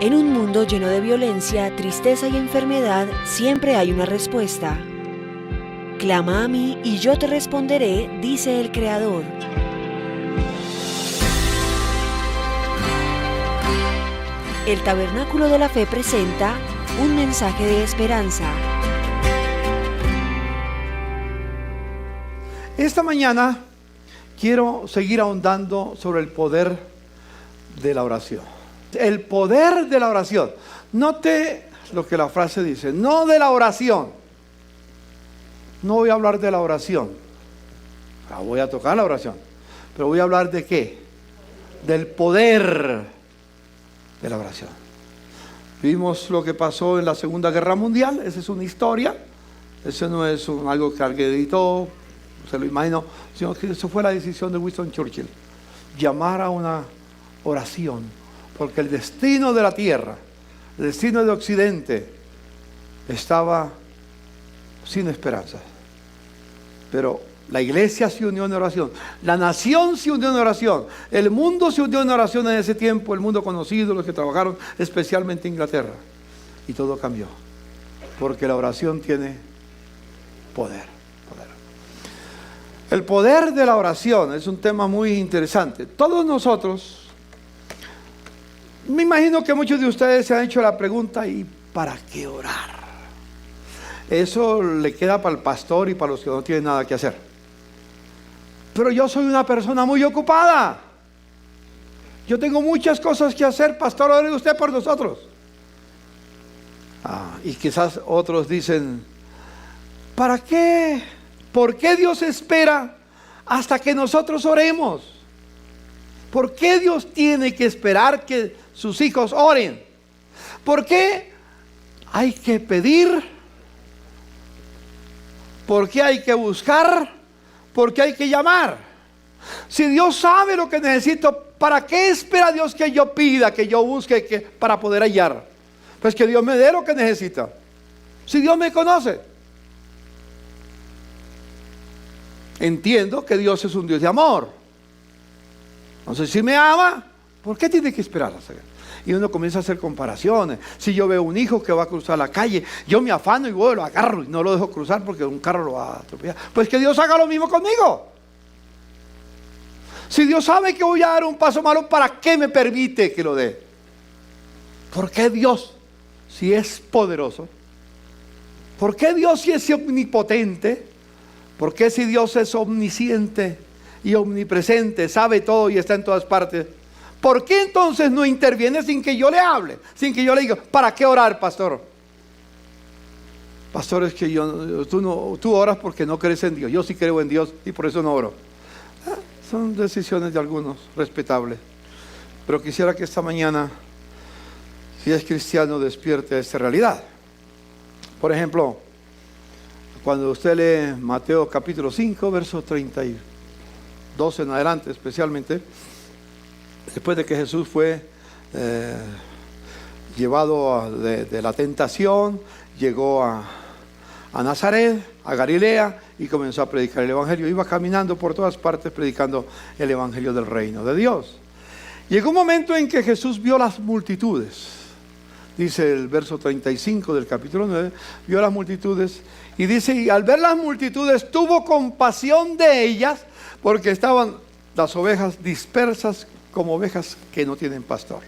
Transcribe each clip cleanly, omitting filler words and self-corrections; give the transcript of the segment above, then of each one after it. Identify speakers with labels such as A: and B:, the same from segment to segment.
A: En un mundo lleno de violencia, tristeza y enfermedad, siempre hay una respuesta. Clama a mí y yo te responderé, dice el Creador. El Tabernáculo de la Fe presenta un mensaje de esperanza.
B: Esta mañana quiero seguir ahondando sobre el poder de la oración. El poder de la oración. Note lo que la frase dice, no de la oración. No voy a hablar de la oración. Voy a tocar la oración. Pero voy a hablar de ¿qué? Del poder de la oración. Vimos lo que pasó en la Segunda Guerra Mundial. Esa es una historia. Eso no es algo que alguien editó, se lo imagino, sino que eso fue la decisión de Winston Churchill. Llamar a una oración. Porque el destino de la tierra, el destino de Occidente, estaba sin esperanza. Pero la iglesia se unió en oración, la nación se unió en oración, el mundo se unió en oración en ese tiempo, el mundo conocido, los que trabajaron, especialmente Inglaterra. Y todo cambió, porque la oración tiene poder. El poder de la oración es un tema muy interesante. Todos nosotros, me imagino que muchos de ustedes se han hecho la pregunta, ¿y para qué orar? Eso le queda para el pastor y para los que no tienen nada que hacer. Pero yo soy una persona muy ocupada. Yo tengo muchas cosas que hacer, pastor, ore usted por nosotros. Y quizás otros dicen, ¿para qué? ¿Por qué Dios espera hasta que nosotros oremos? ¿Por qué Dios tiene que esperar que sus hijos oren? ¿Por qué hay que pedir? ¿Por qué hay que buscar? ¿Por qué hay que llamar? Si Dios sabe lo que necesito, ¿para qué espera Dios que yo pida, que yo busque para poder hallar? Pues que Dios me dé lo que necesita. Si Dios me conoce. Entiendo que Dios es un Dios de amor. Entonces, si me ama, ¿por qué tiene que esperar? Y uno comienza a hacer comparaciones. Si yo veo un hijo que va a cruzar la calle, yo me afano y voy, lo agarro y no lo dejo cruzar porque un carro lo va a atropellar. Pues que Dios haga lo mismo conmigo. Si Dios sabe que voy a dar un paso malo, ¿para qué me permite que lo dé? ¿Por qué Dios, si es poderoso? ¿Por qué Dios, si es omnipotente? ¿Por qué si Dios es omnisciente y omnipresente, sabe todo y está en todas partes? ¿Por qué entonces no interviene sin que yo le hable? Sin que yo le diga, ¿para qué orar, pastor? Pastor, es que tú oras porque no crees en Dios. Yo sí creo en Dios y por eso no oro. Son decisiones de algunos, respetables. Pero quisiera que esta mañana, si es cristiano, despierte a esta realidad. Por ejemplo, cuando usted lee Mateo capítulo 5, verso 32 en adelante especialmente, después de que Jesús fue llevado de la tentación, llegó a Nazaret, a Galilea, y comenzó a predicar el Evangelio. Iba caminando por todas partes predicando el Evangelio del reino de Dios. Llegó un momento en que Jesús vio las multitudes. Dice el verso 35 del capítulo 9, vio las multitudes y dice, y al ver las multitudes tuvo compasión de ellas porque estaban las ovejas dispersas como ovejas que no tienen pastor.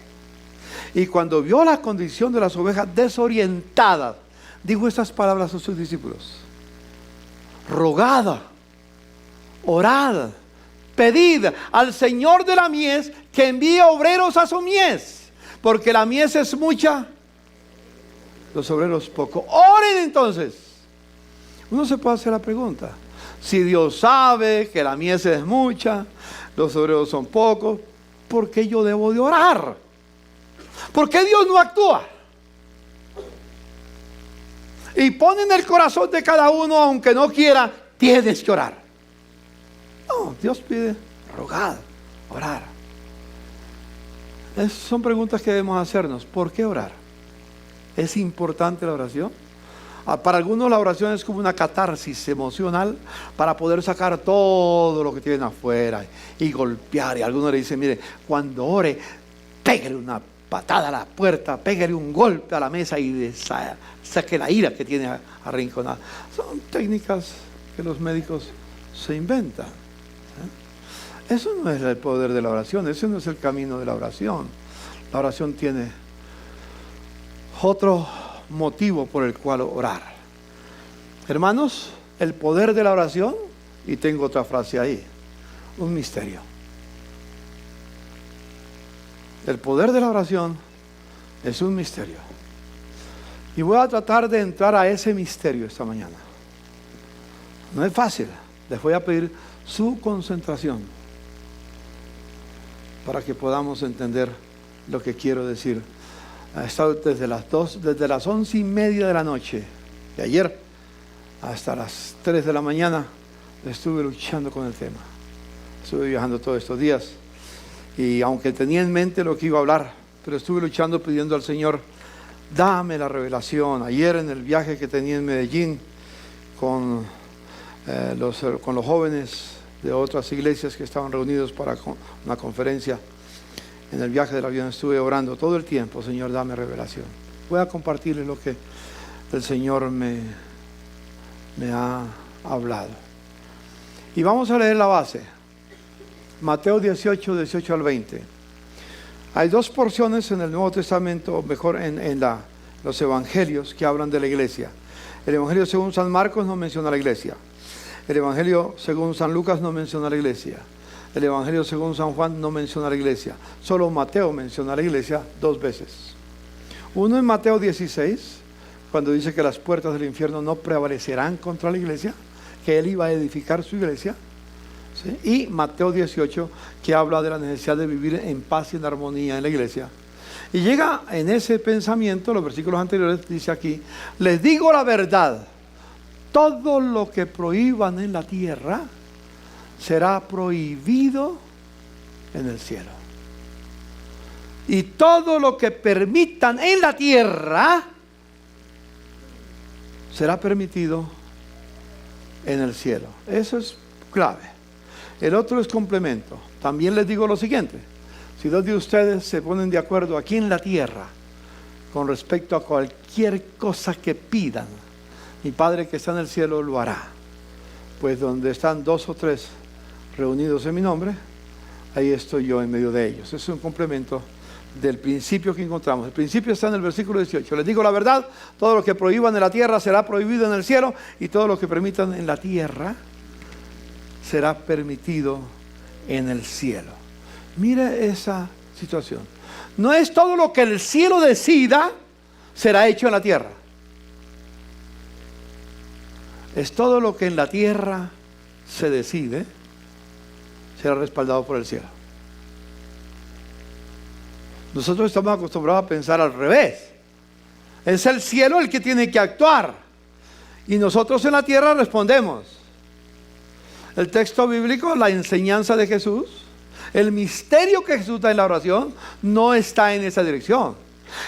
B: Y cuando vio la condición de las ovejas desorientadas, dijo estas palabras a sus discípulos: rogad, orad, pedid al Señor de la mies que envíe obreros a su mies, porque la mies es mucha, los obreros poco. Oren entonces. Uno se puede hacer la pregunta, si Dios sabe que la mies es mucha, los obreros son pocos, ¿por qué yo debo de orar? ¿Por qué Dios no actúa? Y pone en el corazón de cada uno, aunque no quiera, tienes que orar. No, Dios pide rogar, orar. Son preguntas que debemos hacernos. ¿Por qué orar? ¿Es importante la oración? Para algunos la oración es como una catarsis emocional para poder sacar todo lo que tienen afuera y golpear. Y algunos le dicen, mire, cuando ore, pégale una patada a la puerta, pégale un golpe a la mesa y saque la ira que tiene arrinconada. Son técnicas que los médicos se inventan. Eso no es el poder de la oración, ese no es el camino de la oración. La oración tiene otro motivo por el cual orar. Hermanos, el poder de la oración, y tengo otra frase ahí, un misterio. El poder de la oración es un misterio. Y voy a tratar de entrar a ese misterio esta mañana. No es fácil, les voy a pedir su concentración para que podamos entender lo que quiero decir. He estado desde las 11:30 de la noche de ayer hasta las 3 de la mañana, estuve luchando con el tema. Estuve viajando todos estos días y aunque tenía en mente lo que iba a hablar, pero estuve luchando pidiendo al Señor, dame la revelación. Ayer en el viaje que tenía en Medellín con los jóvenes de otras iglesias que estaban reunidos para una conferencia, en el viaje del avión estuve orando todo el tiempo, Señor, dame revelación. Voy a compartirles lo que el Señor me ha hablado. Y vamos a leer la base. Mateo 18, 18 al 20. Hay dos porciones en el Nuevo Testamento, o mejor en los evangelios que hablan de la iglesia. El evangelio según San Marcos no menciona a la iglesia. El evangelio según San Lucas no menciona a la iglesia. El evangelio según San Juan no menciona a la iglesia. Solo Mateo menciona a la iglesia 2 veces. Uno en Mateo 16, cuando dice que las puertas del infierno no prevalecerán contra la iglesia, que él iba a edificar su iglesia. ¿Sí? Y Mateo 18, que habla de la necesidad de vivir en paz y en armonía en la iglesia. Y llega en ese pensamiento, los versículos anteriores, dice aquí, les digo la verdad, todo lo que prohíban en la tierra será prohibido en el cielo. Y todo lo que permitan en la tierra será permitido en el cielo. Eso es clave. El otro es complemento. También les digo lo siguiente: si dos de ustedes se ponen de acuerdo aquí en la tierra con respecto a cualquier cosa que pidan, mi Padre que está en el cielo lo hará. Pues donde están 2 o 3 reunidos en mi nombre, ahí estoy yo en medio de ellos. Es un complemento del principio que encontramos. El principio está en el versículo 18. Les digo la verdad, todo lo que prohíban en la tierra será prohibido en el cielo, y todo lo que permitan en la tierra será permitido en el cielo. Mire esa situación. No es todo lo que el cielo decida será hecho en la tierra. Es todo lo que en la tierra se decide será respaldado por el cielo. Nosotros estamos acostumbrados a pensar al revés. Es el cielo el que tiene que actuar y nosotros en la tierra respondemos. El texto bíblico, la enseñanza de Jesús, el misterio que Jesús da en la oración, no está en esa dirección.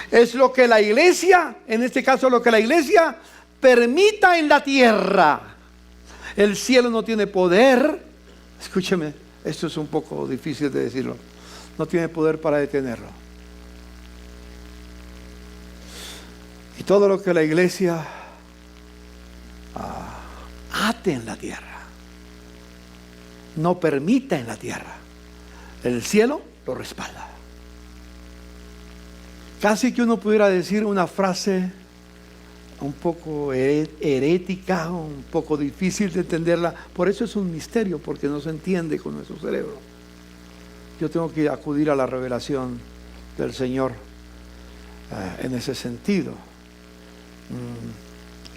B: Es lo que la iglesia, en este caso lo que la iglesia permita en la tierra. El cielo no tiene poder, escúcheme, esto es un poco difícil de decirlo, no tiene poder para detenerlo. Y todo lo que la iglesia ate en la tierra, no permita en la tierra, el cielo lo respalda. Casi que uno pudiera decir una frase un poco herética, un poco difícil de entenderla. Por eso es un misterio, porque no se entiende con nuestro cerebro. Yo tengo que acudir a la revelación del Señor en ese sentido.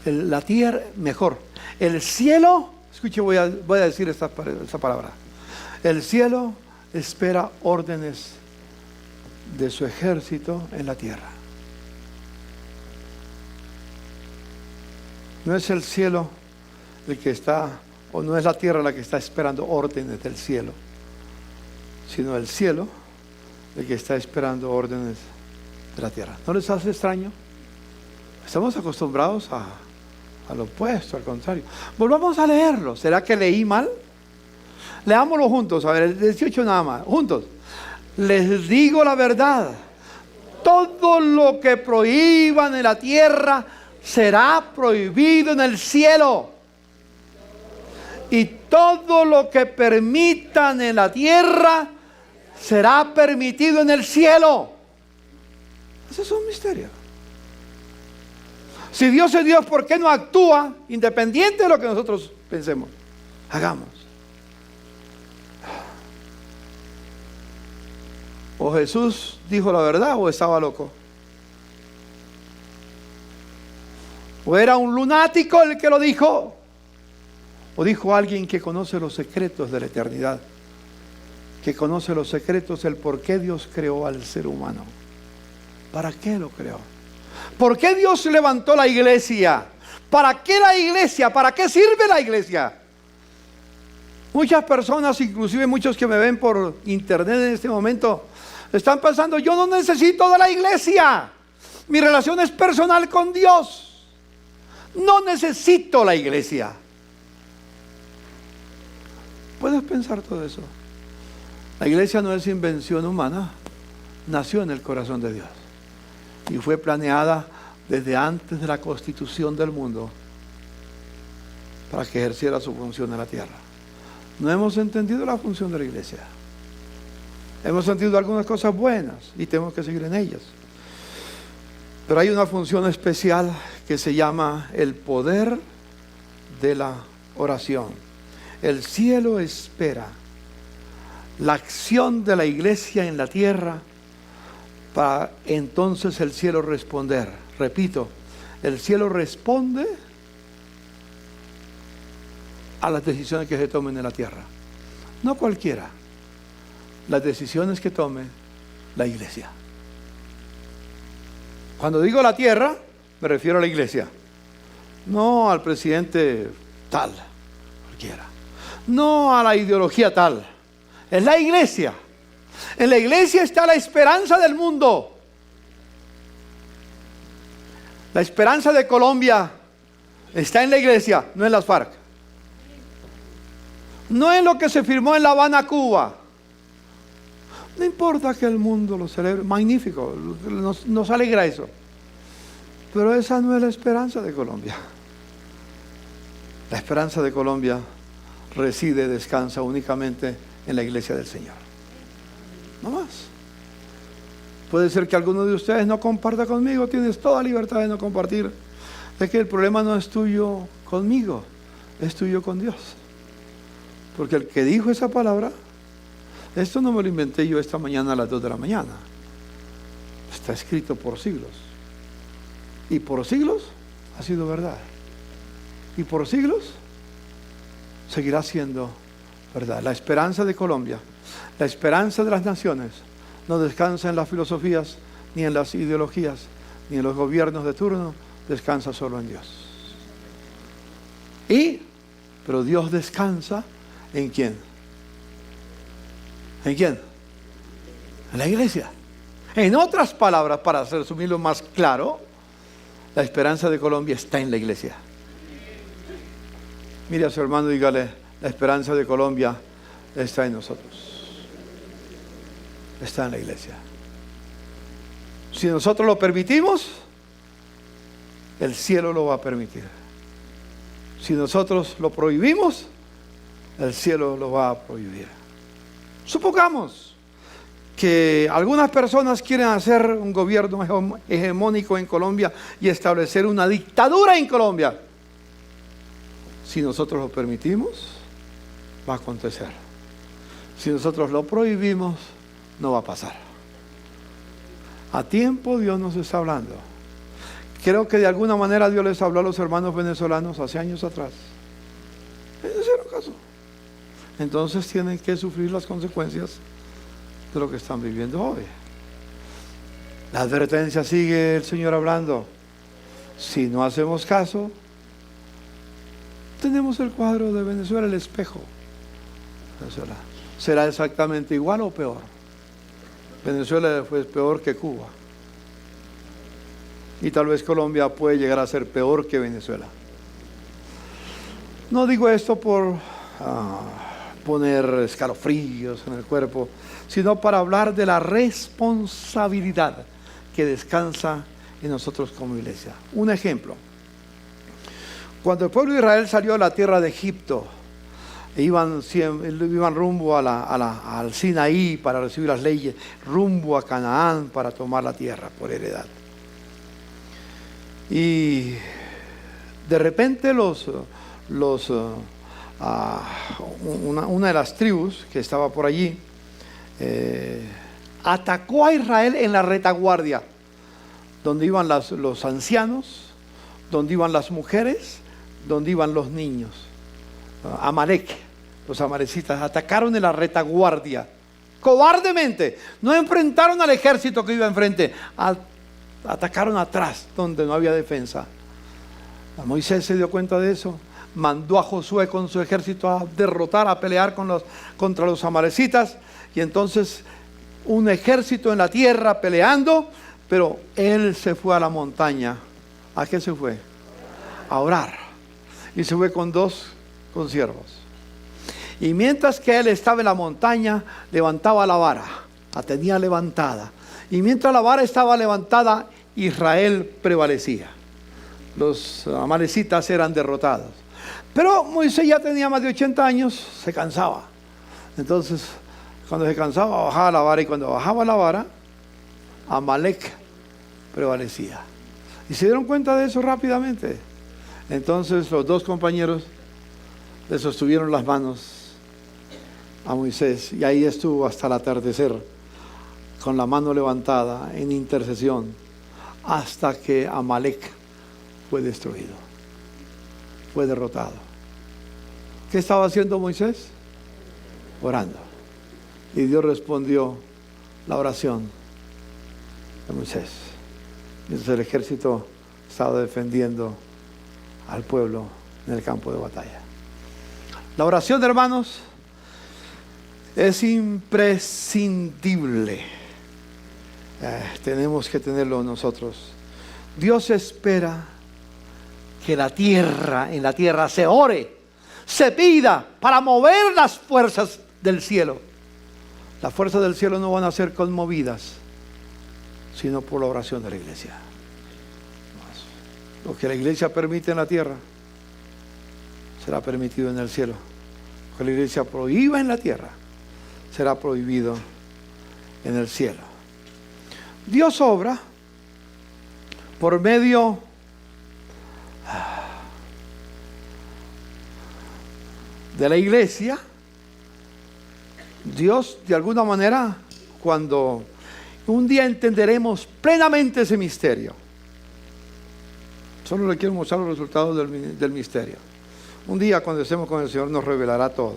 B: La tierra, mejor, el cielo, escuche, voy a decir esta palabra. El cielo espera órdenes de su ejército en la tierra. No es el cielo el que está, o no es la tierra la que está esperando órdenes del cielo, sino el cielo el que está esperando órdenes de la tierra. ¿No les hace extraño? Estamos acostumbrados a lo opuesto, al contrario. Volvamos a leerlo. ¿Será que leí mal? Leámoslo juntos. A ver, el 18 nada más. Juntos. Les digo la verdad. todo lo que prohíban en la tierra será prohibido en el cielo. Y todo lo que permitan en la tierra será permitido en el cielo. Ese es un misterio. Si Dios es Dios, ¿por qué no actúa independiente de lo que nosotros pensemos? Hagamos. ¿O Jesús dijo la verdad o estaba loco? ¿O era un lunático el que lo dijo? ¿O dijo alguien que conoce los secretos de la eternidad? Que conoce los secretos del por qué Dios creó al ser humano. ¿Para qué lo creó? ¿Por qué Dios levantó la iglesia? ¿Para qué la iglesia? ¿Para qué sirve la iglesia? Muchas personas, inclusive muchos que me ven por internet en este momento, están pensando: yo no necesito de la iglesia. Mi relación es personal con Dios. No necesito la iglesia. ¿Puedes pensar todo eso? La iglesia no es invención humana. Nació en el corazón de Dios. Y fue planeada desde antes de la constitución del mundo para que ejerciera su función en la tierra. No hemos entendido la función de la iglesia. Hemos entendido algunas cosas buenas y tenemos que seguir en ellas. Pero hay una función especial que se llama el poder de la oración. El cielo espera la acción de la iglesia en la tierra para entonces el cielo responder. Repito, el cielo responde a las decisiones que se tomen en la tierra. No cualquiera. Las decisiones que tome la iglesia. Cuando digo la tierra, me refiero a la iglesia. No al presidente tal, cualquiera. No a la ideología tal. Es la iglesia. En la iglesia está la esperanza del mundo. La esperanza de Colombia está en la iglesia, no en las FARC. No en lo que se firmó en La Habana, Cuba. No importa que el mundo lo celebre, magnífico, nos alegra eso. Pero esa no es la esperanza de Colombia. La esperanza de Colombia reside, descansa únicamente en la iglesia del Señor. No más. Puede ser que alguno de ustedes no comparta conmigo, tienes toda libertad de no compartir. Es que el problema no es tuyo conmigo, es tuyo con Dios. Porque el que dijo esa palabra, esto no me lo inventé yo esta mañana a las 2 de la mañana. Está escrito por siglos. Y por siglos ha sido verdad. Y por siglos seguirá siendo verdad. La esperanza de Colombia, la esperanza de las naciones, no descansa en las filosofías, ni en las ideologías, ni en los gobiernos de turno, descansa solo en Dios. Pero Dios descansa ¿en quién? ¿En quién? En la iglesia. En otras palabras, para resumirlo más claro, la esperanza de Colombia está en la iglesia. Mire a su hermano y dígale: la esperanza de Colombia está en nosotros. Está en la iglesia. Si nosotros lo permitimos, el cielo lo va a permitir. Si nosotros lo prohibimos, el cielo lo va a prohibir. Supongamos que algunas personas quieren hacer un gobierno hegemónico en Colombia y establecer una dictadura en Colombia. Si nosotros lo permitimos, va a acontecer. Si nosotros lo prohibimos, no va a pasar. A tiempo Dios nos está hablando. Creo que de alguna manera Dios les habló a los hermanos venezolanos hace años atrás. Ellos hicieron caso. Entonces tienen que sufrir las consecuencias de lo que están viviendo hoy. La advertencia sigue el Señor hablando. Si no hacemos caso, tenemos el cuadro de Venezuela, el espejo. Venezuela. ¿Será exactamente igual o peor? Venezuela fue peor que Cuba. Y tal vez Colombia puede llegar a ser peor que Venezuela. No digo esto por poner escalofríos en el cuerpo, sino para hablar de la responsabilidad que descansa en nosotros como iglesia. Un ejemplo. Cuando el pueblo de Israel salió de la tierra de Egipto, iban rumbo al Sinaí para recibir las leyes, rumbo a Canaán para tomar la tierra por heredad. Y de repente una de las tribus que estaba por allí atacó a Israel en la retaguardia, donde iban los ancianos, donde iban las mujeres, donde iban los niños. Amalek, los amalecitas atacaron en la retaguardia cobardemente, no enfrentaron al ejército que iba enfrente, atacaron atrás donde no había defensa. Moisés se dio cuenta de eso, mandó a Josué con su ejército a derrotar, a pelear contra los amalecitas, y entonces un ejército en la tierra peleando, pero él se fue a la montaña. ¿A qué se fue? A orar. Y se fue con 2 consiervos. Y mientras que él estaba en la montaña, levantaba la vara, la tenía levantada. Y mientras la vara estaba levantada, Israel prevalecía. Los amalecitas eran derrotados. Pero Moisés ya tenía más de 80 años, se cansaba. Entonces, cuando se cansaba, bajaba la vara, y cuando bajaba la vara, Amalek prevalecía. Y se dieron cuenta de eso rápidamente. Entonces los 2 compañeros le sostuvieron las manos a Moisés, y ahí estuvo hasta el atardecer, con la mano levantada en intercesión, hasta que Amalek fue destruido, fue derrotado. ¿Qué estaba haciendo Moisés? Orando. Y Dios respondió la oración de Moisés. Entonces el ejército estaba defendiendo al pueblo en el campo de batalla. La oración, hermanos, es imprescindible. Tenemos que tenerlo nosotros. Dios espera que en la tierra se ore, se pida para mover las fuerzas del cielo. Las fuerzas del cielo no van a ser conmovidas, sino por la oración de la iglesia. Lo que la iglesia permite en la tierra será permitido en el cielo. Lo que la iglesia prohíba en la tierra será prohibido en el cielo. Dios obra por medio de la iglesia. Dios, de alguna manera, cuando un día entenderemos plenamente ese misterio. Solo le quiero mostrar los resultados del misterio. Un día, cuando estemos con el Señor, nos revelará todo.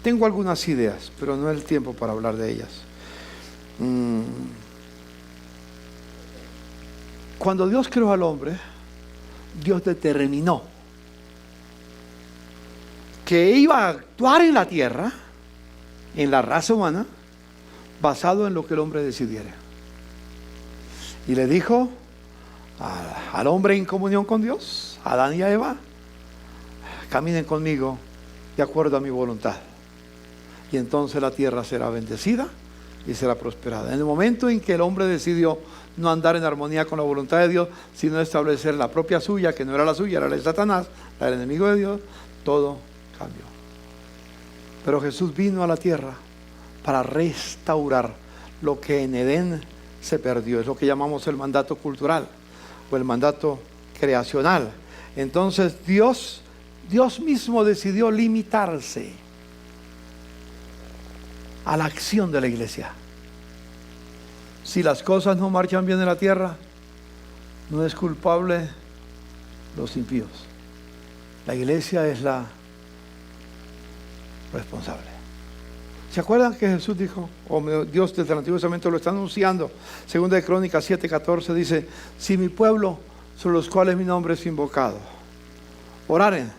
B: Tengo algunas ideas, pero no es el tiempo para hablar de ellas. Cuando Dios creó al hombre, Dios determinó que iba a actuar en la tierra, en la raza humana, basado en lo que el hombre decidiera. Y le dijo al hombre en comunión con Dios, a Adán y a Eva: caminen conmigo de acuerdo a mi voluntad. Y entonces la tierra será bendecida y será prosperada. En el momento en que el hombre decidió no andar en armonía con la voluntad de Dios, sino establecer la propia suya, que no era la suya, era la de Satanás, la del enemigo de Dios, todo cambió. Pero Jesús vino a la tierra para restaurar lo que en Edén se perdió. Es lo que llamamos el mandato cultural o el mandato creacional. Entonces Dios mismo decidió limitarse a la acción de la iglesia. Si las cosas no marchan bien en la tierra, no es culpable los impíos. La iglesia es la responsable. ¿Se acuerdan que Jesús dijo, Dios desde el Antiguo Testamento lo está anunciando? Segunda de Crónicas 7:14 dice: si mi pueblo, sobre los cuales mi nombre es invocado, oraren,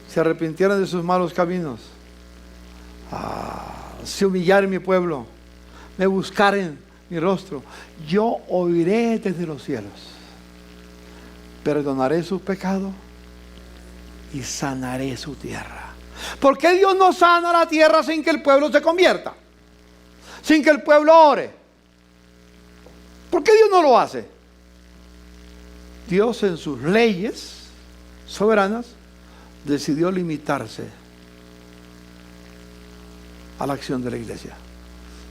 B: se arrepintieran de sus malos caminos, se humillaren mi pueblo, me buscaren mi rostro, yo oiré desde los cielos, perdonaré su pecado y sanaré su tierra. ¿Por qué Dios no sana la tierra sin que el pueblo se convierta? Sin que el pueblo ore. ¿Por qué Dios no lo hace? Dios en sus leyes soberanas decidió limitarse a la acción de la iglesia,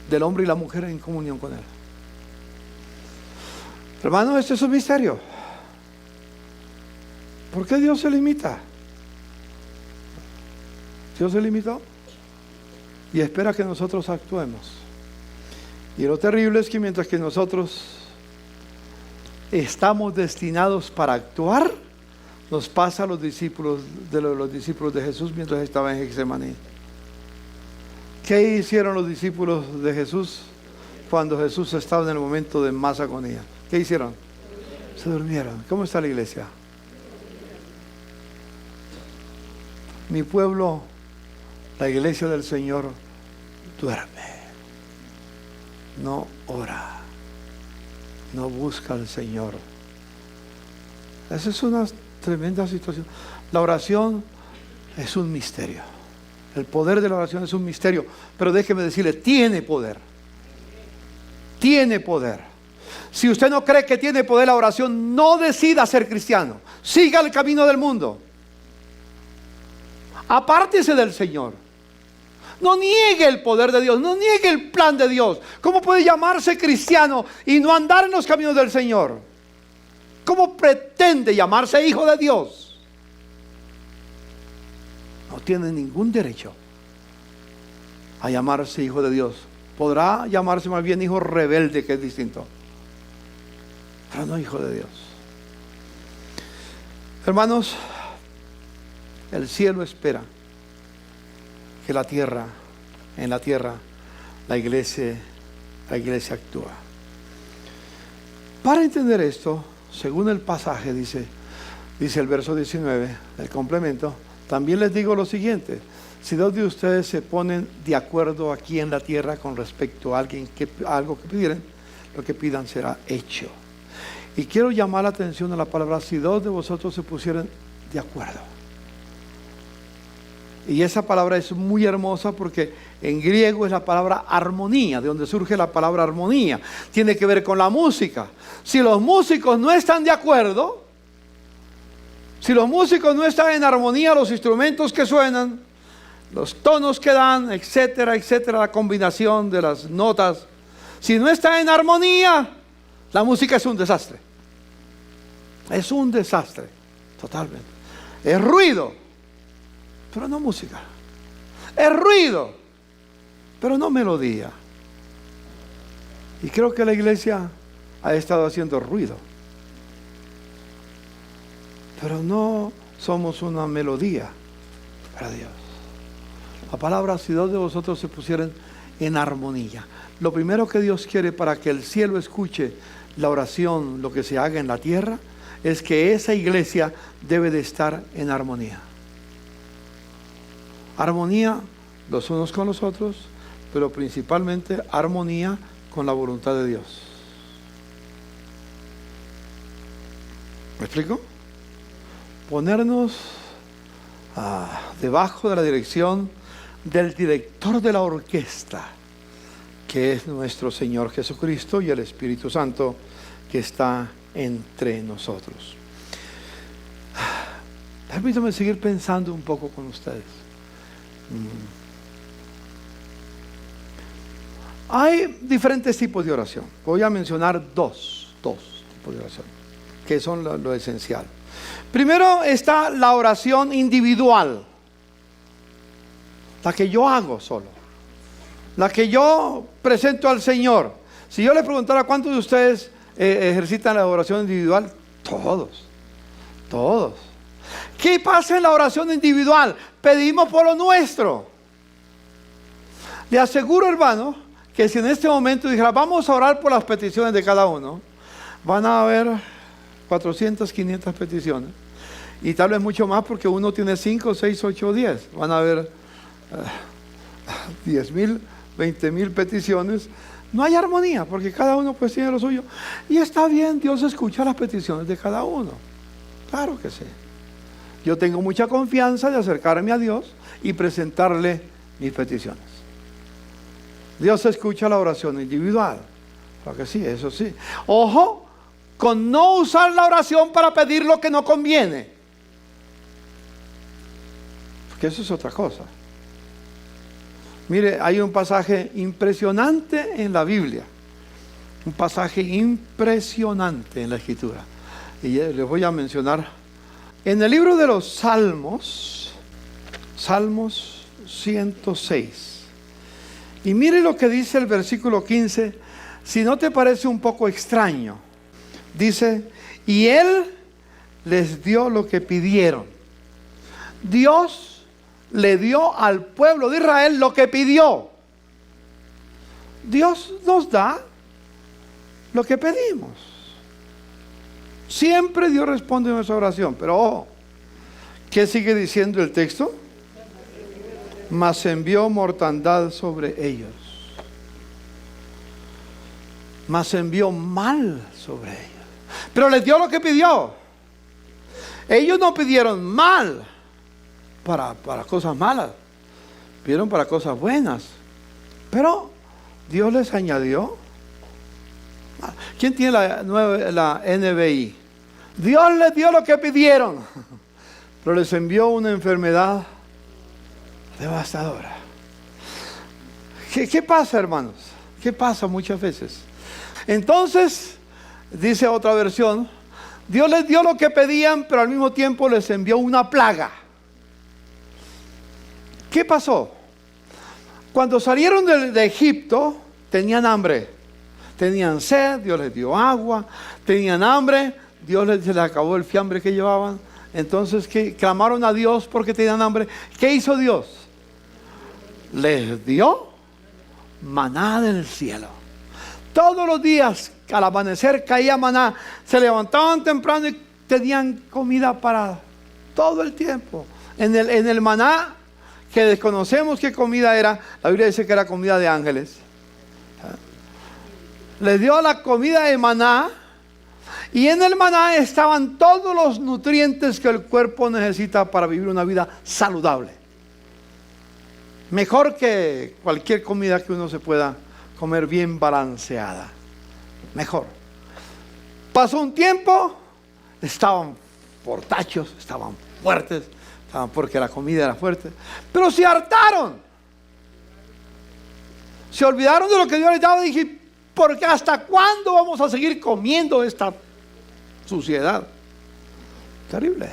B: del hombre y la mujer en comunión con Él. Hermano, este es un misterio. ¿Por qué Dios se limita? Dios se limitó y espera que nosotros actuemos. Y lo terrible es que mientras que nosotros estamos destinados para actuar, nos pasa a los discípulos de Jesús mientras estaban en Getsemaní. ¿Qué hicieron los discípulos de Jesús cuando Jesús estaba en el momento de más agonía? ¿Qué hicieron? Se durmieron. ¿Cómo está la iglesia? Mi pueblo, la iglesia del Señor, duerme. No ora. No busca al Señor. Esa es una tremenda situación. La oración es un misterio. El poder de la oración es un misterio. Pero déjeme decirle, tiene poder. Tiene poder. Si usted no cree que tiene poder la oración, no decida ser cristiano. Siga el camino del mundo. Apártese del Señor. No niegue el poder de Dios, no niegue el plan de Dios. ¿Cómo puede llamarse cristiano y no andar en los caminos del Señor? ¿Cómo pretende llamarse hijo de Dios? No tiene ningún derecho a llamarse hijo de Dios. Podrá llamarse más bien hijo rebelde, que es distinto, pero no hijo de Dios. Hermanos, el cielo espera que en la tierra, la iglesia actúa. Para entender esto, según el pasaje, dice el verso 19, el complemento, también les digo lo siguiente: si dos de ustedes se ponen de acuerdo aquí en la tierra con respecto a algo que pidieran, lo que pidan será hecho. Y quiero llamar la atención a la palabra: si dos de vosotros se pusieran de acuerdo. Y esa palabra es muy hermosa porque en griego es la palabra armonía, de donde surge la palabra armonía. Tiene que ver con la música. Si los músicos no están de acuerdo, si los músicos no están en armonía, los instrumentos que suenan, los tonos que dan, etcétera, etcétera, la combinación de las notas, si no está en armonía, la música es un desastre. Es un desastre, totalmente. Es ruido, pero no música. Es ruido, pero no melodía. Y creo que la iglesia ha estado haciendo ruido, pero no somos una melodía para Dios. La palabra: si dos de vosotros se pusieran en armonía. Lo primero que Dios quiere para que el cielo escuche la oración, lo que se haga en la tierra, es que esa iglesia debe de estar en armonía. Armonía los unos con los otros, pero principalmente armonía con la voluntad de Dios. ¿Me explico? Ponernos debajo de la dirección del director de la orquesta, que es nuestro Señor Jesucristo, y el Espíritu Santo que está entre nosotros. Permítanme seguir pensando un poco con ustedes. Hay diferentes tipos de oración. Voy a mencionar dos tipos de oración, que son lo esencial. Primero está la oración individual, la que yo hago solo, la que yo presento al Señor. Si yo le preguntara cuántos de ustedes ejercitan la oración individual, todos. ¿Qué pasa en la oración individual? Pedimos por lo nuestro. Le aseguro, hermano, que si en este momento dijera vamos a orar por las peticiones de cada uno, van a haber 400, 500 peticiones, y tal vez mucho más, porque uno tiene 5, 6, 8, 10. Van a haber 10,000, 20,000 peticiones. No hay armonía, porque cada uno pues tiene lo suyo. Y está bien, Dios escucha las peticiones de cada uno. Claro que sí. Yo tengo mucha confianza de acercarme a Dios y presentarle mis peticiones. Dios escucha la oración individual. Porque sí, eso sí. Ojo con no usar la oración para pedir lo que no conviene. Porque eso es otra cosa. Mire, hay un pasaje impresionante en la Biblia. Un pasaje impresionante en la Escritura. Y les voy a mencionar. En el libro de los Salmos, Salmos 106. Y mire lo que dice el versículo 15. Si no te parece un poco extraño. Dice, y Él les dio lo que pidieron. Dios le dio al pueblo de Israel lo que pidió. Dios nos da lo que pedimos. Siempre Dios responde a nuestra oración. Pero ojo, ¿qué sigue diciendo el texto? Mas envió mortandad sobre ellos. Mas envió mal sobre ellos. Pero les dio lo que pidió. Ellos no pidieron mal para cosas malas. Pidieron para cosas buenas. Pero Dios les añadió. ¿Quién tiene la NBI? Dios les dio lo que pidieron, pero les envió una enfermedad devastadora. ¿Qué pasa, hermanos? ¿Qué pasa muchas veces? Entonces, dice otra versión, Dios les dio lo que pedían, pero al mismo tiempo les envió una plaga. ¿Qué pasó? Cuando salieron de Egipto, tenían hambre. Tenían sed, Dios les dio agua. Tenían hambre, Dios se les acabó el fiambre que llevaban. Entonces, clamaron a Dios porque tenían hambre. ¿Qué hizo Dios? Les dio maná del cielo. Todos los días, al amanecer, caía maná. Se levantaban temprano y tenían comida para todo el tiempo. En el maná, que desconocemos qué comida era, la Biblia dice que era comida de ángeles. Les dio la comida de maná, y en el maná estaban todos los nutrientes que el cuerpo necesita para vivir una vida saludable. Mejor que cualquier comida que uno se pueda comer, bien balanceada. Mejor. Pasó un tiempo, estaban fortachos, estaban fuertes, porque la comida era fuerte, pero se hartaron. Se olvidaron de lo que Dios les daba y dije, porque ¿hasta cuándo vamos a seguir comiendo esta suciedad? Terrible.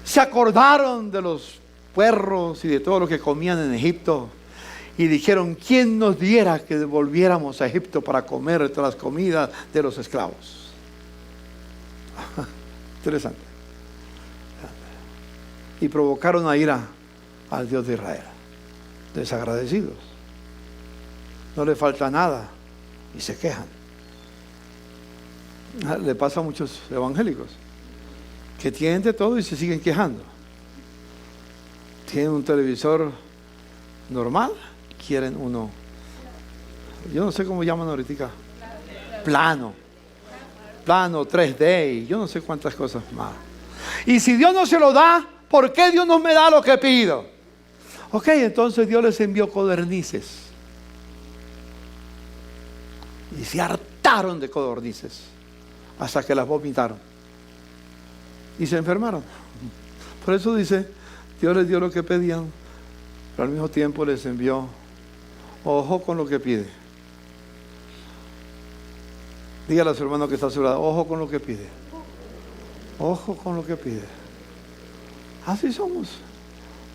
B: Se acordaron de los puerros y de todo lo que comían en Egipto y dijeron, ¿quién nos diera que volviéramos a Egipto para comer todas las comidas de los esclavos? Interesante. Y provocaron a ira al Dios de Israel. Desagradecidos. No le falta nada y se quejan. Le pasa a muchos evangélicos que tienen de todo y se siguen quejando. Tienen un televisor normal, quieren uno, yo no sé cómo llaman ahorita, plano 3D y yo no sé cuántas cosas más. Y si Dios no se lo da, ¿por qué Dios no me da lo que pido? Ok, entonces Dios les envió codornices y se hartaron de codornices hasta que las vomitaron y se enfermaron. Por eso dice, Dios les dio lo que pedían, pero al mismo tiempo les envió. Ojo con lo que pide. Dígale a su hermano que está a su lado, ojo con lo que pide. Ojo con lo que pide. Así somos,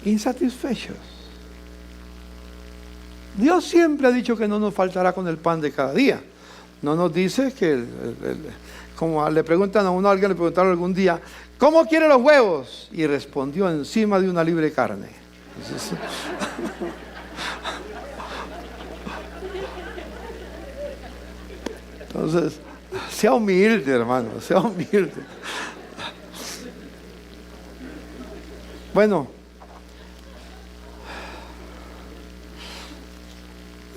B: insatisfechos. Dios siempre ha dicho que no nos faltará con el pan de cada día. No nos dice que, como le preguntan a uno, alguien le preguntaron algún día, ¿cómo quiere los huevos? Y respondió, encima de una libre carne. Entonces, sea humilde, hermano, sea humilde. Bueno,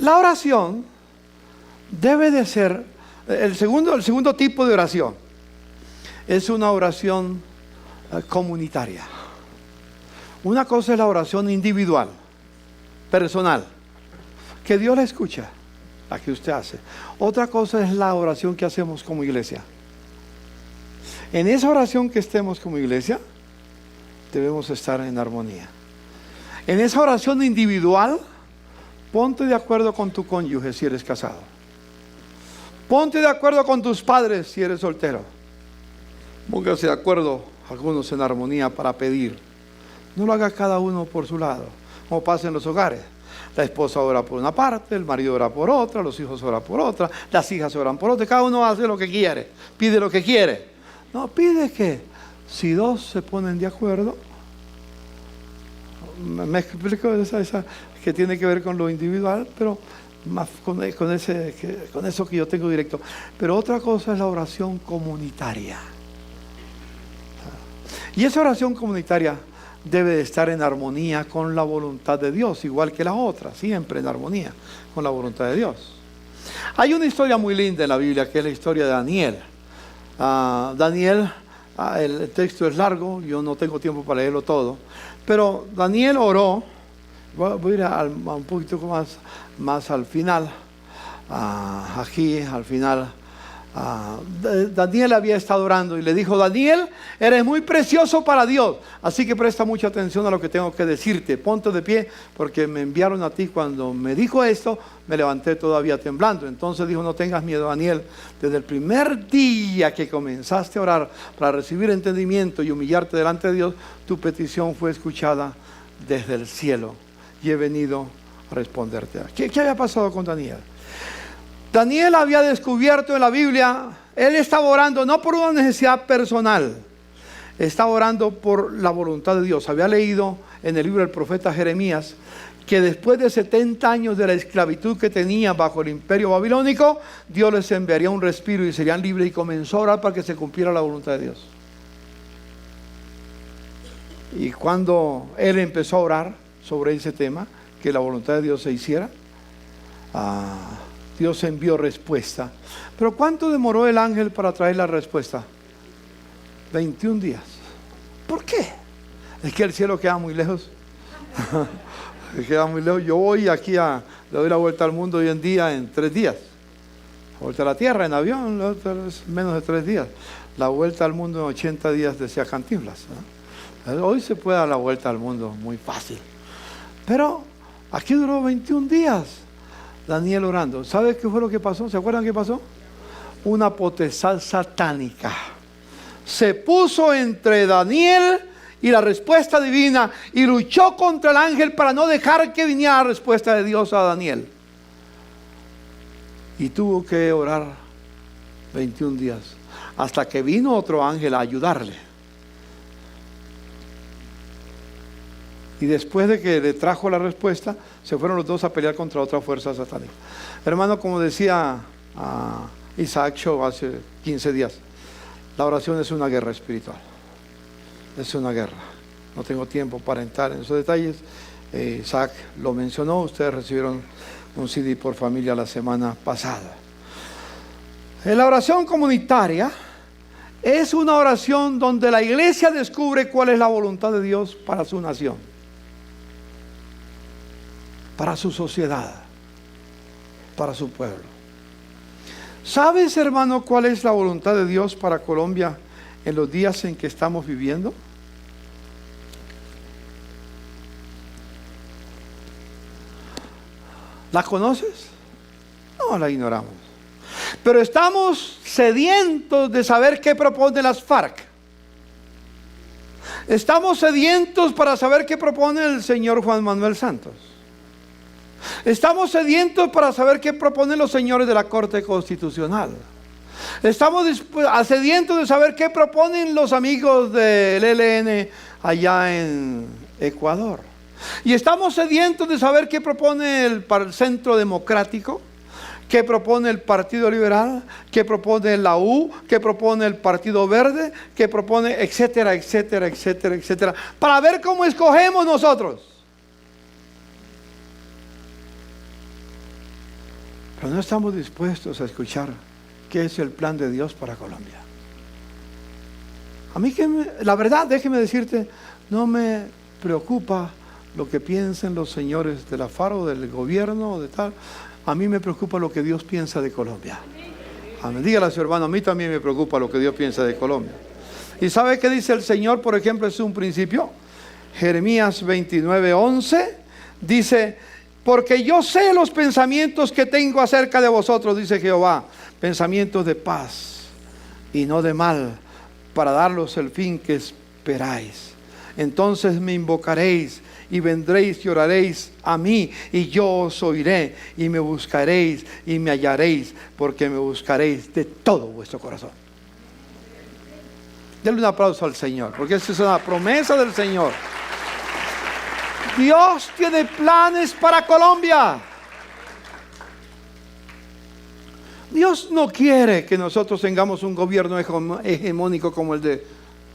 B: la oración debe de ser, el segundo tipo de oración es una oración comunitaria. Una cosa es la oración individual, personal, que Dios la escucha, la que usted hace. Otra cosa es la oración que hacemos como iglesia. En esa oración que estemos como iglesia, debemos estar en armonía. En esa oración individual, ponte de acuerdo con tu cónyuge si eres casado. Ponte de acuerdo con tus padres si eres soltero. Póngase de acuerdo algunos en armonía para pedir. No lo haga cada uno por su lado, como pasa en los hogares. La esposa ora por una parte, el marido ora por otra, los hijos oran por otra, las hijas oran por otra. Cada uno hace lo que quiere, pide lo que quiere. No, pide que si dos se ponen de acuerdo, me explico esa que tiene que ver con lo individual, pero más con eso que yo tengo directo. Pero otra cosa es la oración comunitaria. Y esa oración comunitaria debe de estar en armonía con la voluntad de Dios, igual que las otras, siempre en armonía con la voluntad de Dios. Hay una historia muy linda en la Biblia, que es la historia de Daniel. El texto es largo, yo no tengo tiempo para leerlo todo, pero Daniel oró. Voy a ir un poquito más al final, aquí al final. Daniel había estado orando y le dijo: Daniel, eres muy precioso para Dios, así que presta mucha atención a lo que tengo que decirte. Ponte de pie, porque me enviaron a ti. Cuando me dijo esto, me levanté todavía temblando. Entonces dijo: no tengas miedo, Daniel. Desde el primer día que comenzaste a orar para recibir entendimiento y humillarte delante de Dios, tu petición fue escuchada desde el cielo, y he venido a responderte. ¿Qué había pasado con Daniel? Daniel había descubierto en la Biblia, él estaba orando no por una necesidad personal, estaba orando por la voluntad de Dios. Había leído en el libro del profeta Jeremías que después de 70 años de la esclavitud que tenía bajo el imperio babilónico, Dios les enviaría un respiro y serían libres, y comenzó a orar para que se cumpliera la voluntad de Dios. Y cuando él empezó a orar sobre ese tema, que la voluntad de Dios se hiciera, Dios envió respuesta. Pero ¿cuánto demoró el ángel para traer la respuesta? 21 días. ¿Por qué? Es que el cielo queda muy lejos. Queda muy lejos. Yo voy aquí le doy la vuelta al mundo hoy en día en 3 días. La vuelta a la tierra en avión, la otra es menos de 3 días. La vuelta al mundo en 80 días, decía Cantinflas, ¿no? Hoy se puede dar la vuelta al mundo muy fácil. Pero aquí duró 21 días. Daniel orando. ¿Sabe qué fue lo que pasó? ¿Se acuerdan qué pasó? Una potestad satánica se puso entre Daniel y la respuesta divina, y luchó contra el ángel para no dejar que viniera la respuesta de Dios a Daniel. Y tuvo que orar 21 días hasta que vino otro ángel a ayudarle. Y después de que le trajo la respuesta, se fueron los dos a pelear contra otra fuerza satánica. Hermano, como decía Isaac Shaw hace 15 días, la oración es una guerra espiritual. Es una guerra. No tengo tiempo para entrar en esos detalles. Isaac lo mencionó. Ustedes recibieron un CD por familia la semana pasada. La oración comunitaria es una oración donde la iglesia descubre cuál es la voluntad de Dios para su nación, para su sociedad, para su pueblo. ¿Sabes, hermano, cuál es la voluntad de Dios para Colombia en los días en que estamos viviendo? ¿La conoces? No, la ignoramos. Pero estamos sedientos de saber qué proponen las FARC. Estamos sedientos para saber qué propone el señor Juan Manuel Santos. Estamos sedientos para saber qué proponen los señores de la Corte Constitucional. Estamos sedientos de saber qué proponen los amigos del ELN allá en Ecuador. Y estamos sedientos de saber qué propone el Centro Democrático, qué propone el Partido Liberal, qué propone la U, qué propone el Partido Verde, qué propone, etcétera, etcétera, etcétera, etcétera, para ver cómo escogemos nosotros. Pero no estamos dispuestos a escuchar qué es el plan de Dios para Colombia. A mí la verdad, déjeme decirte, no me preocupa lo que piensen los señores de la FARC o del gobierno o de tal. A mí me preocupa lo que Dios piensa de Colombia. Amén. Dígale a su hermano, a mí también me preocupa lo que Dios piensa de Colombia. ¿Y sabe qué dice el Señor? Por ejemplo, es un principio. Jeremías 29:11 dice: porque yo sé los pensamientos que tengo acerca de vosotros, dice Jehová, pensamientos de paz y no de mal, para daros el fin que esperáis. Entonces me invocaréis y vendréis y oraréis a mí, y yo os oiré, y me buscaréis y me hallaréis, porque me buscaréis de todo vuestro corazón. Denle un aplauso al Señor, porque esta es una promesa del Señor. Dios tiene planes para Colombia. Dios no quiere que nosotros tengamos un gobierno hegemónico como el de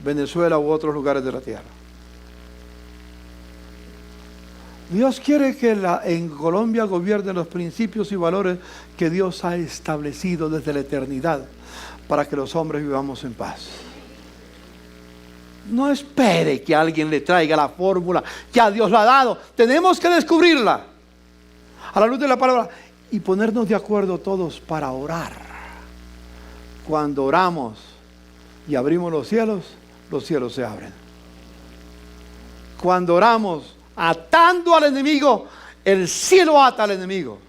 B: Venezuela u otros lugares de la tierra. Dios quiere que en Colombia gobiernen los principios y valores que Dios ha establecido desde la eternidad para que los hombres vivamos en paz. No espere que alguien le traiga la fórmula, ya Dios la ha dado. Tenemos que descubrirla a la luz de la palabra y ponernos de acuerdo todos para orar. Cuando oramos y abrimos los cielos se abren. Cuando oramos atando al enemigo, el cielo ata al enemigo.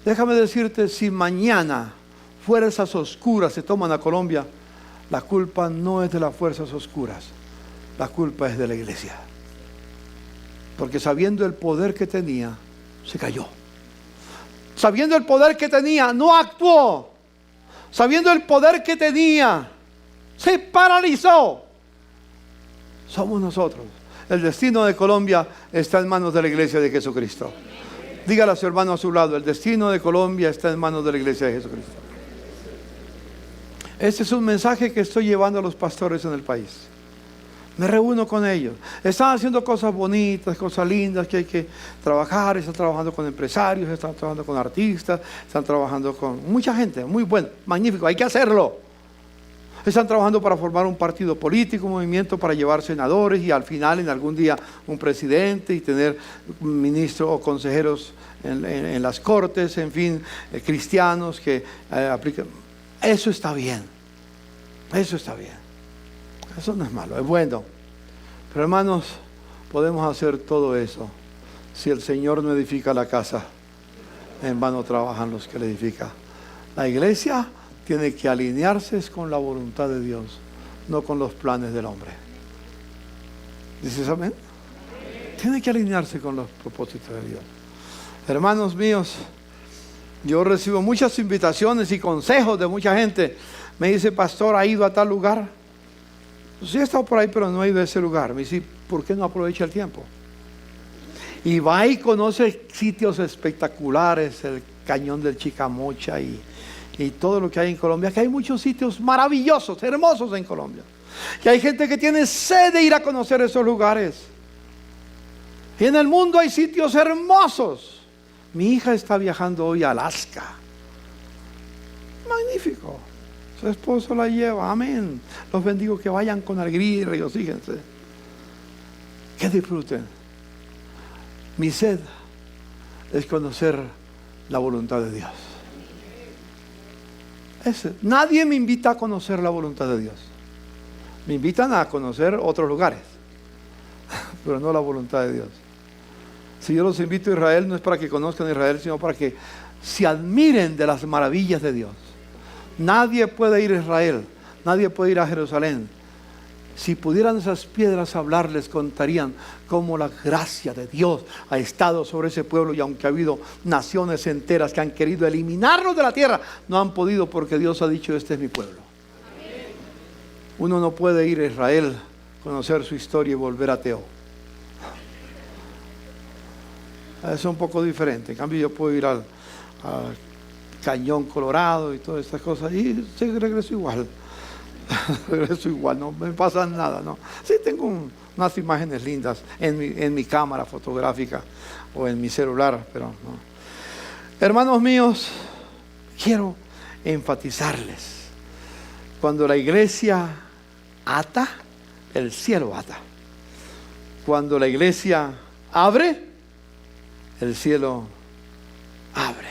B: Déjame decirte, si mañana fuerzas oscuras se toman a Colombia, la culpa no es de las fuerzas oscuras, la culpa es de la iglesia. Porque sabiendo el poder que tenía, se cayó. Sabiendo el poder que tenía, no actuó. Sabiendo el poder que tenía, se paralizó. Somos nosotros. El destino de Colombia está en manos de la iglesia de Jesucristo. Dígale a su hermano a su lado, el destino de Colombia está en manos de la iglesia de Jesucristo. Este es un mensaje que estoy llevando a los pastores en el país. Me reúno con ellos. Están haciendo cosas bonitas, cosas lindas que hay que trabajar. Están trabajando con empresarios, están trabajando con artistas, están trabajando con mucha gente. Muy bueno, magnífico, hay que hacerlo. Están trabajando para formar un partido político, un movimiento para llevar senadores y al final en algún día un presidente y tener ministros o consejeros en las cortes, en fin, cristianos que aplican. Eso está bien. Eso está bien. Eso no es malo, es bueno. Pero hermanos, podemos hacer todo eso. Si el Señor no edifica la casa, en vano trabajan los que la edifican. La iglesia tiene que alinearse con la voluntad de Dios, no con los planes del hombre. ¿Dices amén? Tiene que alinearse con los propósitos de Dios. Hermanos míos, yo recibo muchas invitaciones y consejos de mucha gente. Me dice, pastor, ¿ha ido a tal lugar? Sí he estado por ahí, pero no he ido a ese lugar. Me dice, ¿por qué no aprovecha el tiempo? Y va y conoce sitios espectaculares, el Cañón del Chicamocha y todo lo que hay en Colombia, que hay muchos sitios maravillosos, hermosos en Colombia. Y hay gente que tiene sed de ir a conocer esos lugares. Y en el mundo hay sitios hermosos. Mi hija está viajando hoy a Alaska. Magnífico. Su esposo la lleva, amén. Los bendigo, que vayan con alegría y regocíjense. Que disfruten. Mi sed es conocer la voluntad de Dios. Nadie me invita a conocer la voluntad de Dios. Me invitan a conocer otros lugares, pero no la voluntad de Dios. Si yo los invito a Israel, no es para que conozcan Israel, sino para que se admiren de las maravillas de Dios. Nadie puede ir a Israel, nadie puede ir a Jerusalén. Si pudieran esas piedras hablar, les contarían cómo la gracia de Dios ha estado sobre ese pueblo, y aunque ha habido naciones enteras que han querido eliminarlos de la tierra, no han podido, porque Dios ha dicho, este es mi pueblo. Uno no puede ir a Israel, conocer su historia y volver ateo. Es un poco diferente. En cambio, yo puedo ir al Cañón Colorado y todas estas cosas y regreso igual. Regreso igual, no me pasa nada, ¿no? Sí, tengo unas imágenes lindas en mi cámara fotográfica o en mi celular, pero no. Hermanos míos, quiero enfatizarles: cuando la iglesia ata, el cielo ata. Cuando la iglesia abre, el cielo abre.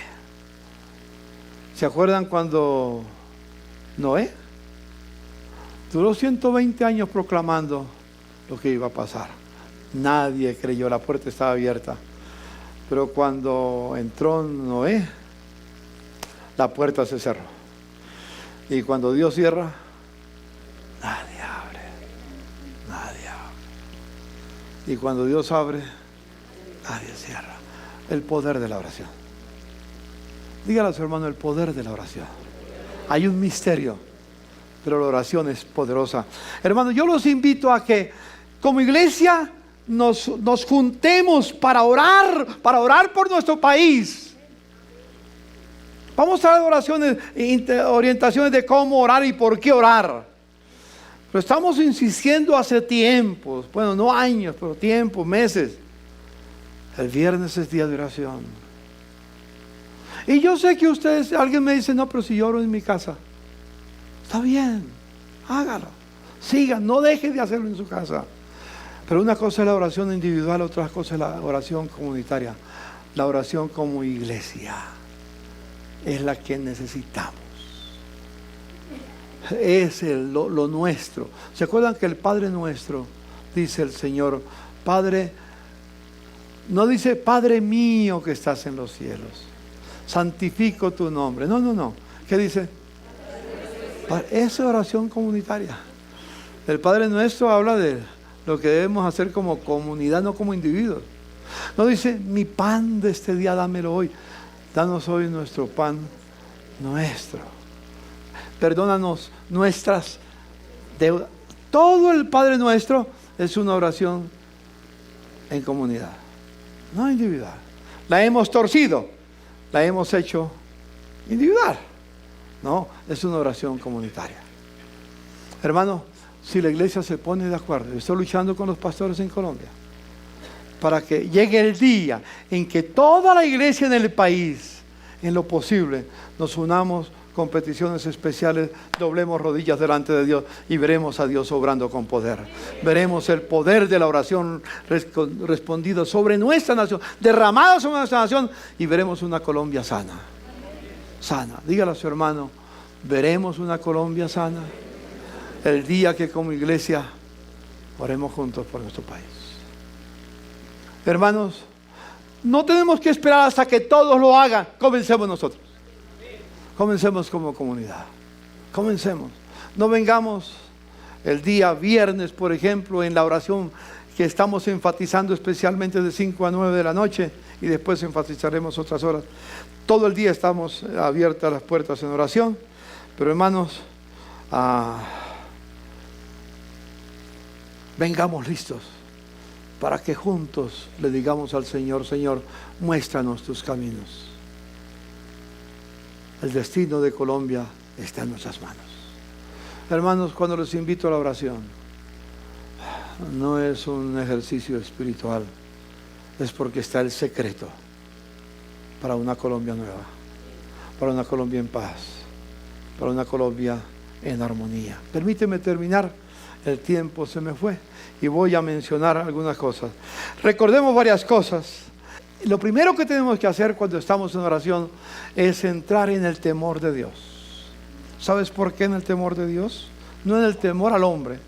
B: ¿Se acuerdan cuando Noé duró 120 años proclamando lo que iba a pasar? Nadie creyó, la puerta estaba abierta. Pero cuando entró Noé, la puerta se cerró. Y cuando Dios cierra, nadie abre. Nadie abre. Y cuando Dios abre, nadie cierra. El poder de la oración. Dígale a su hermano, el poder de la oración. Hay un misterio, pero la oración es poderosa. Hermano, yo los invito a que como iglesia nos juntemos para orar por nuestro país. Vamos a dar oraciones, orientaciones de cómo orar y por qué orar. Pero estamos insistiendo hace tiempos, bueno, no años, pero tiempos, meses. El viernes es día de oración. Y yo sé que ustedes, alguien me dice, no, pero si yo oro en mi casa. Está bien, hágalo. Sigan, no dejen de hacerlo en su casa. Pero una cosa es la oración individual, otra cosa es la oración comunitaria. La oración como iglesia es la que necesitamos. Es lo nuestro. ¿Se acuerdan que el Padre nuestro, dice el Señor, Padre, no dice Padre mío que estás en los cielos, santifico tu nombre? No. ¿Qué dice? Es oración comunitaria. El Padre nuestro habla de lo que debemos hacer como comunidad, no como individuos. No dice, mi pan de este día dámelo hoy. Danos hoy nuestro pan nuestro. Perdónanos nuestras deudas. Todo el Padre nuestro es una oración en comunidad, no individual. La hemos torcido, la hemos hecho individual. No, es una oración comunitaria. Hermano, si la iglesia se pone de acuerdo, yo estoy luchando con los pastores en Colombia para que llegue el día en que toda la iglesia en el país, en lo posible, nos unamos con peticiones especiales, doblemos rodillas delante de Dios y veremos a Dios obrando con poder. Veremos el poder de la oración respondido sobre nuestra nación, derramado sobre nuestra nación, y veremos una Colombia sana. Sana. Dígale a su hermano, veremos una Colombia sana el día que como iglesia oremos juntos por nuestro país. Hermanos, no tenemos que esperar hasta que todos lo hagan. Comencemos nosotros. Comencemos como comunidad. Comencemos. No vengamos el día viernes, por ejemplo, en la oración que estamos enfatizando especialmente de 5 a 9 de la noche, y después enfatizaremos otras horas. Todo el día estamos abiertas las puertas en oración. Pero hermanos, vengamos listos para que juntos le digamos al Señor, Señor, muéstranos tus caminos. El destino de Colombia está en nuestras manos. Hermanos, cuando les invito a la oración, no es un ejercicio espiritual, es porque está el secreto para una Colombia nueva, para una Colombia en paz, para una Colombia en armonía. Permíteme terminar, el tiempo se me fue y voy a mencionar algunas cosas. Recordemos varias cosas. Lo primero que tenemos que hacer cuando estamos en oración es entrar en el temor de Dios. ¿Sabes por qué en el temor de Dios? No en el temor al hombre,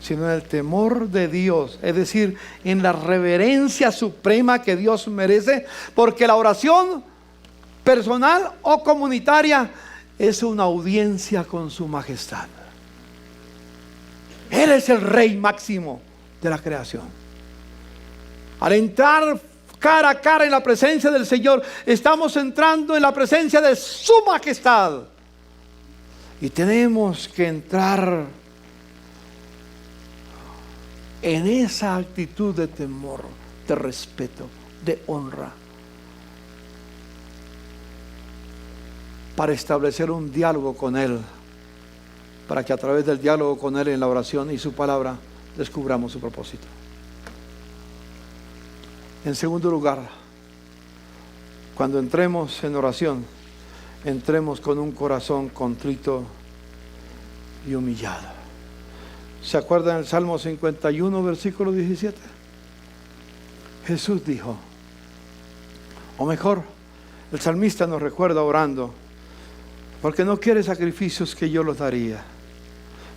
B: sino en el temor de Dios, es decir, en la reverencia suprema que Dios merece, porque la oración personal o comunitaria es una audiencia con su majestad. Él es el Rey máximo de la creación. Al entrar cara a cara en la presencia del Señor, estamos entrando en la presencia de su majestad. Y tenemos que entrar en esa actitud de temor, de respeto, de honra, para establecer un diálogo con Él, para que a través del diálogo con Él en la oración y su palabra descubramos su propósito. En segundo lugar, cuando entremos en oración, entremos con un corazón contrito y humillado. ¿Se acuerdan del Salmo 51, versículo 17? Jesús dijo, o mejor, El salmista nos recuerda orando, porque no quiere sacrificios que yo los daría.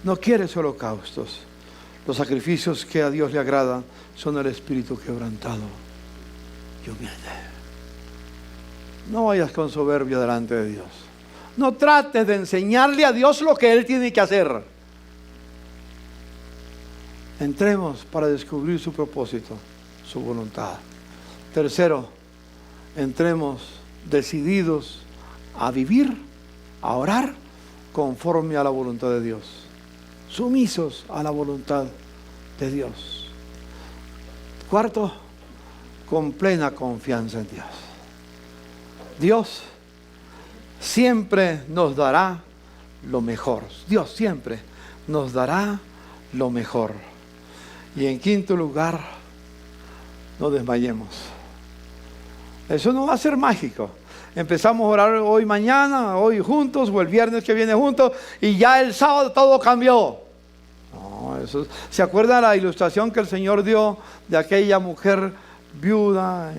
B: No quieres holocaustos. Los sacrificios que a Dios le agradan son el espíritu quebrantado y humilde. No vayas con soberbia delante de Dios. No trates de enseñarle a Dios lo que Él tiene que hacer. Entremos para descubrir su propósito, su voluntad. Tercero, entremos decididos a vivir, a orar conforme a la voluntad de Dios. Sumisos a la voluntad de Dios. Cuarto, con plena confianza en Dios. Dios siempre nos dará lo mejor. Dios siempre nos dará lo mejor. Y en quinto lugar, no desmayemos. Eso no va a ser mágico. Empezamos a orar hoy, mañana, hoy juntos, o el viernes que viene juntos, y ya el sábado todo cambió. No, eso, ¿se acuerda la ilustración que el Señor dio de aquella mujer viuda,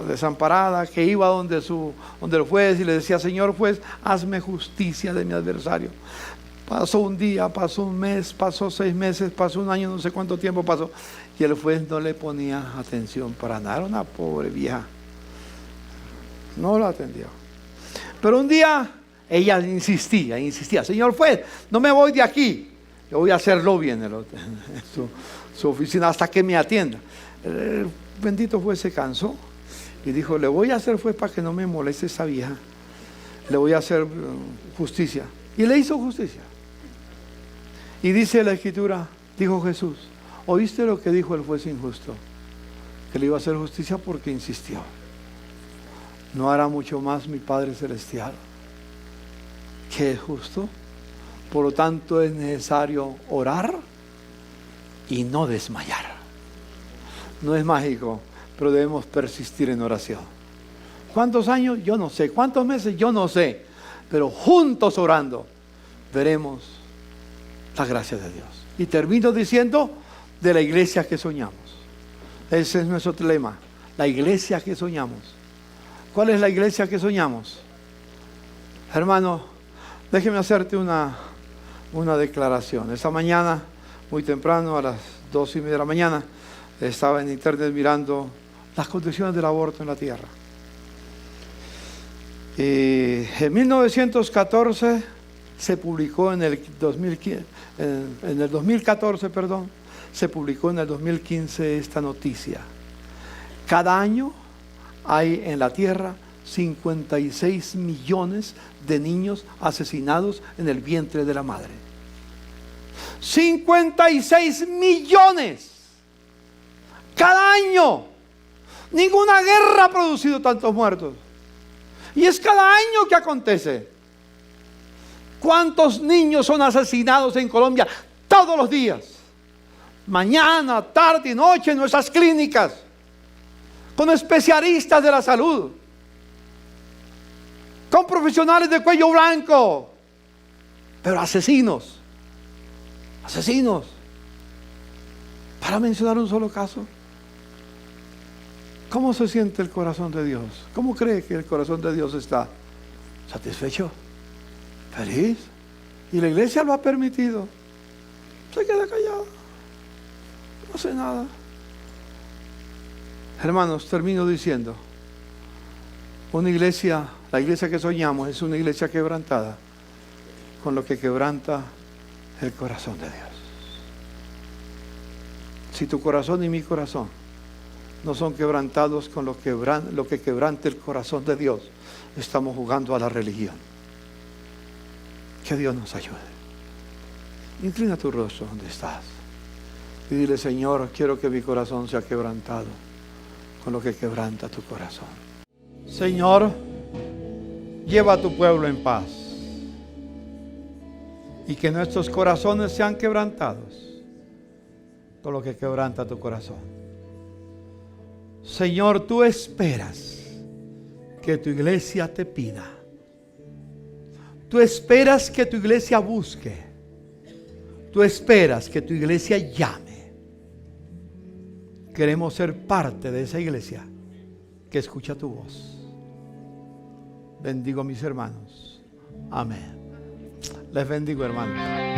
B: desamparada, que iba donde el juez y le decía: Señor juez, hazme justicia de mi adversario? Pasó un día, pasó un mes, pasó 6 meses, pasó un año, no sé cuánto tiempo pasó, y el juez no le ponía atención para nada. Era una pobre vieja. No la atendió. Pero un día ella insistía: Señor juez, no me voy de aquí, yo voy a hacerlo bien en su oficina hasta que me atienda. El bendito juez se cansó y dijo: le voy a hacer juez para que no me moleste esa vieja, le voy a hacer justicia. Y le hizo justicia. Y dice la Escritura, dijo Jesús: ¿oíste lo que dijo el juez injusto? Que le iba a hacer justicia porque insistió. ¿No hará mucho más mi Padre Celestial, que es justo? Por lo tanto es necesario orar y no desmayar. No es mágico, pero debemos persistir en oración. ¿Cuántos años? Yo no sé. ¿Cuántos meses? Yo no sé. Pero juntos orando veremos la gracia de Dios. Y termino diciendo de la iglesia que soñamos. Ese es nuestro lema, la iglesia que soñamos. ¿Cuál es la iglesia que soñamos? Hermano, déjeme hacerte una declaración. Esta mañana, muy temprano, a las 2:30 de la mañana, estaba en internet mirando las condiciones del aborto en la tierra. Y en 1914 se publicó en el 2014, se publicó en el 2015 esta noticia. Cada año hay en la tierra 56 millones de niños asesinados en el vientre de la madre. 56 millones cada año. Ninguna guerra ha producido tantos muertos. Y es cada año que acontece. ¿Cuántos niños son asesinados en Colombia todos los días? Mañana, tarde y noche en nuestras clínicas, con especialistas de la salud, con profesionales de cuello blanco, pero asesinos, para mencionar un solo caso. ¿Cómo se siente el corazón de Dios? ¿Cómo cree que el corazón de Dios está? ¿Satisfecho? ¿Feliz? Y la iglesia lo ha permitido. Se queda callado, no hace nada. Hermanos, termino diciendo, la iglesia que soñamos es una iglesia quebrantada, con lo que quebranta el corazón de Dios. Si tu corazón y mi corazón no son quebrantados con lo que quebrante el corazón de Dios, estamos jugando a la religión. Que Dios nos ayude. Inclina tu rostro donde estás y dile: Señor, quiero que mi corazón sea quebrantado con lo que quebranta tu corazón. Señor, lleva a tu pueblo en paz y que nuestros corazones sean quebrantados con lo que quebranta tu corazón. Señor, tú esperas que tu iglesia te pida. Tú esperas que tu iglesia busque. Tú esperas que tu iglesia llame. Queremos ser parte de esa iglesia que escucha tu voz. bendigo a mis hermanos. Amén. Les bendigo, hermanos.